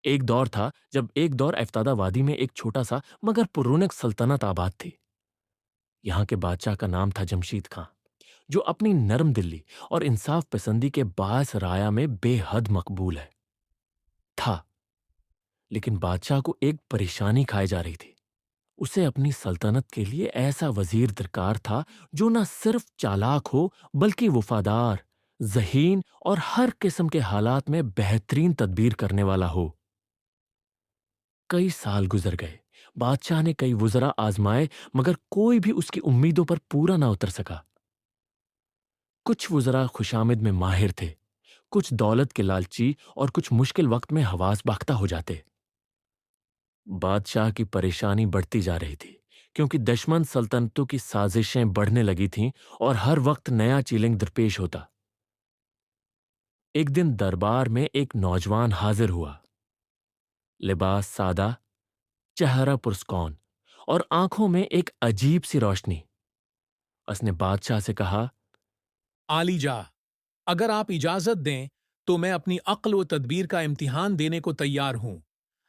ایک دور تھا جب ایک دور افتادہ وادی میں ایک چھوٹا سا مگر پررونق سلطنت آباد تھی۔ یہاں کے بادشاہ کا نام تھا جمشید خان، جو اپنی نرم دلی اور انصاف پسندی کے باعث رایا میں بے حد مقبول ہے تھا۔ لیکن بادشاہ کو ایک پریشانی کھائی جا رہی تھی۔ اسے اپنی سلطنت کے لیے ایسا وزیر درکار تھا جو نہ صرف چالاک ہو بلکہ وفادار، ذہین اور ہر قسم کے حالات میں بہترین تدبیر کرنے والا ہو۔ کئی سال گزر گئے، بادشاہ نے کئی وزراء آزمائے مگر کوئی بھی اس کی امیدوں پر پورا نہ اتر سکا۔ کچھ وزراء خوشامد میں ماہر تھے، کچھ دولت کے لالچی اور کچھ مشکل وقت میں حواس باختہ ہو جاتے۔ بادشاہ کی پریشانی بڑھتی جا رہی تھی کیونکہ دشمن سلطنتوں کی سازشیں بڑھنے لگی تھیں اور ہر وقت نیا چیلنج درپیش ہوتا۔ ایک دن دربار میں ایک نوجوان حاضر ہوا، لباس سادہ، چہرہ پرسکون اور آنکھوں میں ایک عجیب سی روشنی۔ اس نے بادشاہ سے کہا، عالی جا، اگر آپ اجازت دیں تو میں اپنی عقل و تدبیر کا امتحان دینے کو تیار ہوں۔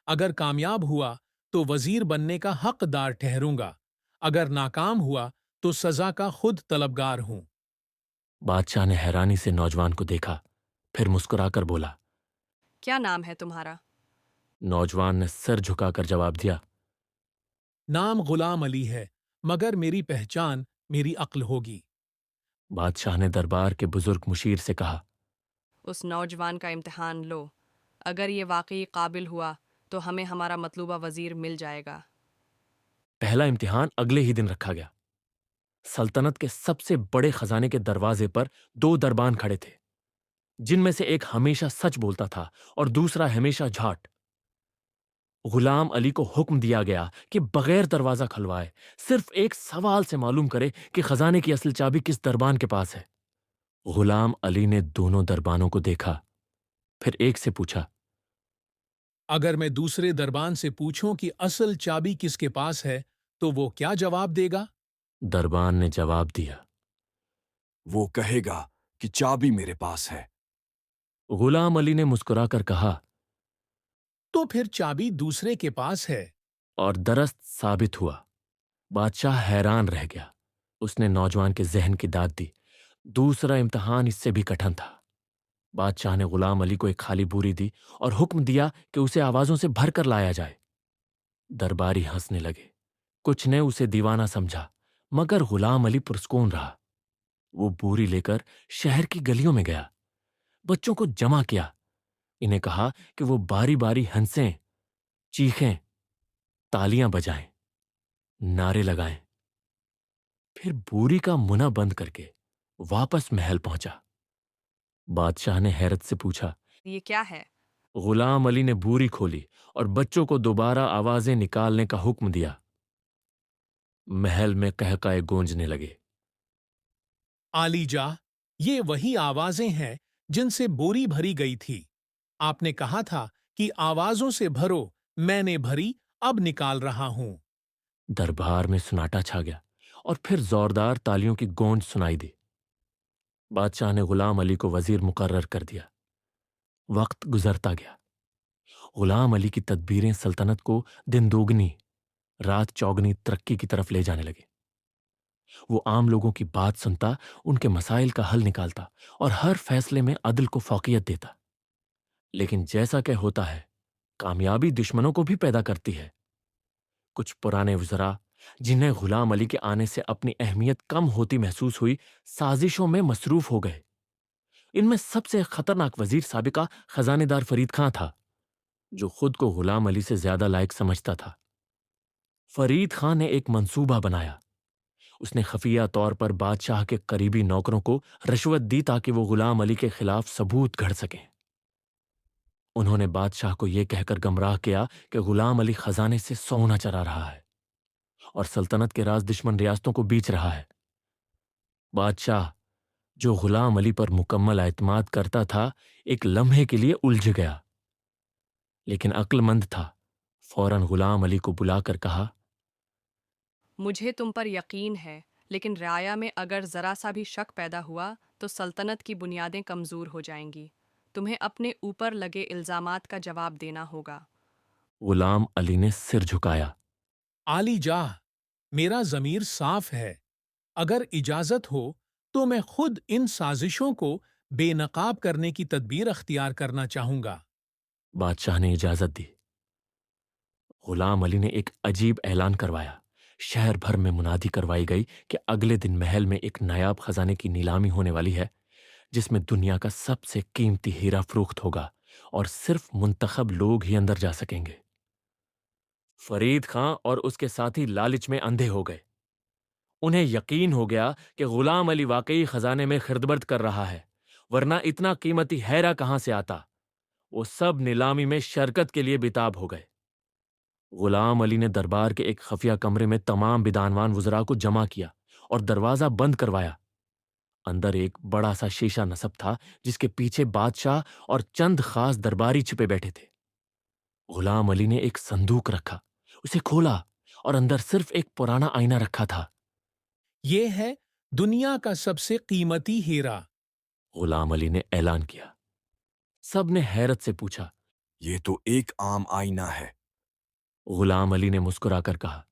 اگر کامیاب ہوا تو وزیر بننے کا حقدار ٹھہروں گا، اگر ناکام ہوا تو سزا کا خود طلبگار ہوں۔ بادشاہ نے حیرانی سے نوجوان کو دیکھا، پھر مسکرا کر بولا۔ کیا نام ہے تمہارا؟ نوجوان نے سر جھکا کر جواب دیا، نام غلام علی ہے، مگر میری پہچان میری عقل ہوگی۔ بادشاہ نے دربار کے بزرگ مشیر سے کہا، اس نوجوان کا امتحان لو، اگر یہ واقعی قابل ہوا تو ہمیں ہمارا مطلوبہ وزیر مل جائے گا۔ پہلا امتحان اگلے ہی دن رکھا گیا۔ سلطنت کے سب سے بڑے خزانے کے دروازے پر دو دربان کھڑے تھے، جن میں سے ایک ہمیشہ سچ بولتا تھا اور دوسرا ہمیشہ جھاٹ۔ غلام علی کو حکم دیا گیا کہ بغیر دروازہ کھلوائے صرف ایک سوال سے معلوم کرے کہ خزانے کی اصل چابی کس دربان کے پاس ہے۔ غلام علی نے دونوں دربانوں کو دیکھا، پھر ایک سے پوچھا، اگر میں دوسرے دربان سے پوچھوں کہ اصل چابی کس کے پاس ہے تو وہ کیا جواب دے گا؟ دربان نے جواب دیا، وہ کہے گا کہ چابی میرے پاس ہے۔ غلام علی نے مسکرا کر کہا، تو پھر چابی دوسرے کے پاس ہے۔ اور درست ثابت ہوا۔ بادشاہ حیران رہ گیا۔ اس نے نوجوان کے ذہن کی داد دی۔ دوسرا امتحان اس سے بھی کٹھن تھا۔ بادشاہ نے غلام علی کو ایک خالی بوری دی اور حکم دیا کہ اسے آوازوں سے بھر کر لایا جائے۔ درباری ہنسنے لگے، کچھ نے اسے دیوانہ سمجھا، مگر غلام علی پرسکون رہا۔ وہ بوری لے کر شہر کی گلیوں میں گیا، بچوں کو جمع کیا، انہیں کہا کہ وہ باری باری ہنسیں، چیخیں، تالیاں بجائیں، نعرے لگائیں۔ پھر بوری کا منہ بند کر کے واپس محل پہنچا۔ بادشاہ نے حیرت سے پوچھا، یہ کیا ہے؟ غلام علی نے بوری کھولی اور بچوں کو دوبارہ آوازیں نکالنے کا حکم دیا۔ محل میں قہقہے گونجنے لگے۔ عالی جا، یہ وہی آوازیں ہیں جن سے بوری بھری گئی تھی۔ آپ نے کہا تھا کہ آوازوں سے بھرو، میں نے بھری، اب نکال رہا ہوں۔ دربار میں سناٹا چھا گیا اور پھر زوردار تالیوں کی گونج سنائی دی۔ بادشاہ نے غلام علی کو وزیر مقرر کر دیا۔ وقت گزرتا گیا۔ غلام علی کی تدبیریں سلطنت کو دن دوگنی رات چوگنی ترقی کی طرف لے جانے لگے۔ وہ عام لوگوں کی بات سنتا، ان کے مسائل کا حل نکالتا اور ہر فیصلے میں عدل کو فوقیت دیتا۔ لیکن جیسا کہ ہوتا ہے، کامیابی دشمنوں کو بھی پیدا کرتی ہے۔ کچھ پرانے وزراء جنہیں غلام علی کے آنے سے اپنی اہمیت کم ہوتی محسوس ہوئی، سازشوں میں مصروف ہو گئے۔ ان میں سب سے خطرناک وزیر سابقہ خزانے دار فرید خاں تھا، جو خود کو غلام علی سے زیادہ لائق سمجھتا تھا۔ فرید خان نے ایک منصوبہ بنایا۔ اس نے خفیہ طور پر بادشاہ کے قریبی نوکروں کو رشوت دی تاکہ وہ غلام علی کے خلاف ثبوت گھڑ سکیں۔ انہوں نے بادشاہ کو یہ کہہ کر گمراہ کیا کہ غلام علی خزانے سے سونا چرا رہا ہے اور سلطنت کے راز دشمن ریاستوں کو بیچ رہا ہے۔ بادشاہ، جو غلام علی پر مکمل اعتماد کرتا تھا، ایک لمحے کے لیے الجھ گیا، لیکن عقل مند تھا۔ فوراً غلام علی کو بلا کر کہا، مجھے تم پر یقین ہے، لیکن رعایا میں اگر ذرا سا بھی شک پیدا ہوا تو سلطنت کی بنیادیں کمزور ہو جائیں گی۔ تمہیں اپنے اوپر لگے الزامات کا جواب دینا ہوگا۔ غلام علی نے سر جھکایا۔ عالی جاہ، میرا ضمیر صاف ہے، اگر اجازت ہو تو میں خود ان سازشوں کو بے نقاب کرنے کی تدبیر اختیار کرنا چاہوں گا۔ بادشاہ نے اجازت دی۔ غلام علی نے ایک عجیب اعلان کروایا۔ شہر بھر میں منادی کروائی گئی کہ اگلے دن محل میں ایک نایاب خزانے کی نیلامی ہونے والی ہے، جس میں دنیا کا سب سے قیمتی ہیرا فروخت ہوگا اور صرف منتخب لوگ ہی اندر جا سکیں گے۔ فرید خاں اور اس کے ساتھی لالچ میں اندھے ہو گئے۔ انہیں یقین ہو گیا کہ غلام علی واقعی خزانے میں خردبرد کر رہا ہے، ورنہ اتنا قیمتی ہیرا کہاں سے آتا۔ وہ سب نیلامی میں شرکت کے لیے بتاب ہو گئے۔ غلام علی نے دربار کے ایک خفیہ کمرے میں تمام بدعنوان وزراء کو جمع کیا اور دروازہ بند کروایا۔ اندر ایک بڑا سا شیشہ نصب تھا جس کے پیچھے بادشاہ اور چند خاص درباری چھپے بیٹھے تھے۔ غلام علی نے ایک صندوق رکھا، اسے کھولا اور اندر صرف ایک پرانا آئینہ رکھا تھا۔ یہ ہے دنیا کا سب سے قیمتی ہیرا۔ غلام علی نے اعلان کیا۔ سب نے حیرت سے پوچھا۔ یہ تو ایک عام آئینہ ہے۔ غلام علی نے مسکرا کر کہا۔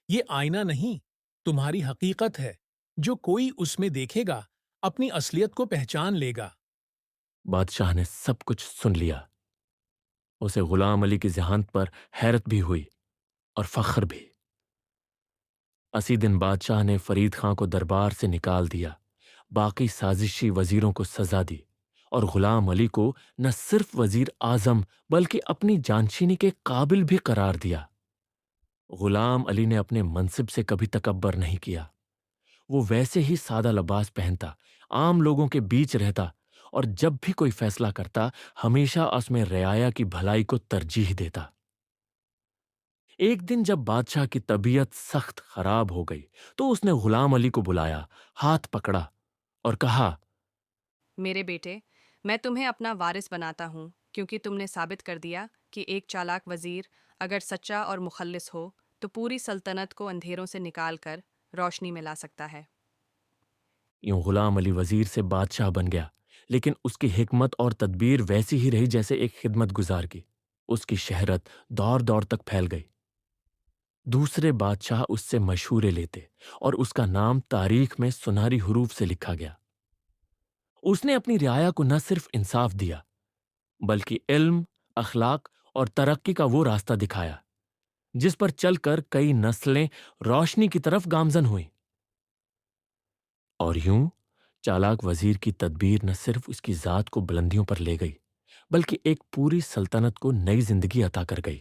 یہ آئینہ نہیں، تمہاری حقیقت ہے۔ جو کوئی اس میں دیکھے گا اپنی اصلیت کو پہچان لے گا۔ بادشاہ نے سب کچھ سن لیا۔ اسے غلام علی کی ذہانت پر حیرت بھی ہوئی اور فخر بھی۔ اسی دن بادشاہ نے فرید خاں کو دربار سے نکال دیا، باقی سازشی وزیروں کو سزا دی اور غلام علی کو نہ صرف وزیر اعظم بلکہ اپنی جانشینی کے قابل بھی قرار دیا۔ غلام علی نے اپنے منصب سے کبھی تکبر نہیں کیا۔ وہ ویسے ہی سادہ لباس پہنتا، عام لوگوں کے بیچ رہتا اور جب بھی کوئی فیصلہ کرتا ہمیشہ اس میں رعایا کی بھلائی کو ترجیح دیتا۔ ایک دن جب بادشاہ کی طبیعت سخت خراب ہو گئی تو اس نے غلام علی کو بلایا، ہاتھ پکڑا اور کہا، میرے بیٹے، میں تمہیں اپنا وارث بناتا ہوں کیونکہ تم نے ثابت کر دیا کہ ایک چالاک وزیر اگر سچا اور مخلص ہو تو پوری سلطنت کو اندھیروں سے نکال کر روشنی میں لا سکتا ہے۔ یوں غلام علی وزیر سے بادشاہ بن گیا، لیکن اس کی حکمت اور تدبیر ویسی ہی رہی جیسے ایک خدمت گزار کی۔ اس کی شہرت دور دور تک پھیل گئی۔ دوسرے بادشاہ اس سے مشورے لیتے اور اس کا نام تاریخ میں سنہری حروف سے لکھا گیا۔ اس نے اپنی رعایا کو نہ صرف انصاف دیا بلکہ علم، اخلاق اور ترقی کا وہ راستہ دکھایا جس پر چل کر کئی نسلیں روشنی کی طرف گامزن ہوئیں۔ اور یوں چالاک وزیر کی تدبیر نہ صرف اس کی ذات کو بلندیوں پر لے گئی بلکہ ایک پوری سلطنت کو نئی زندگی عطا کر گئی۔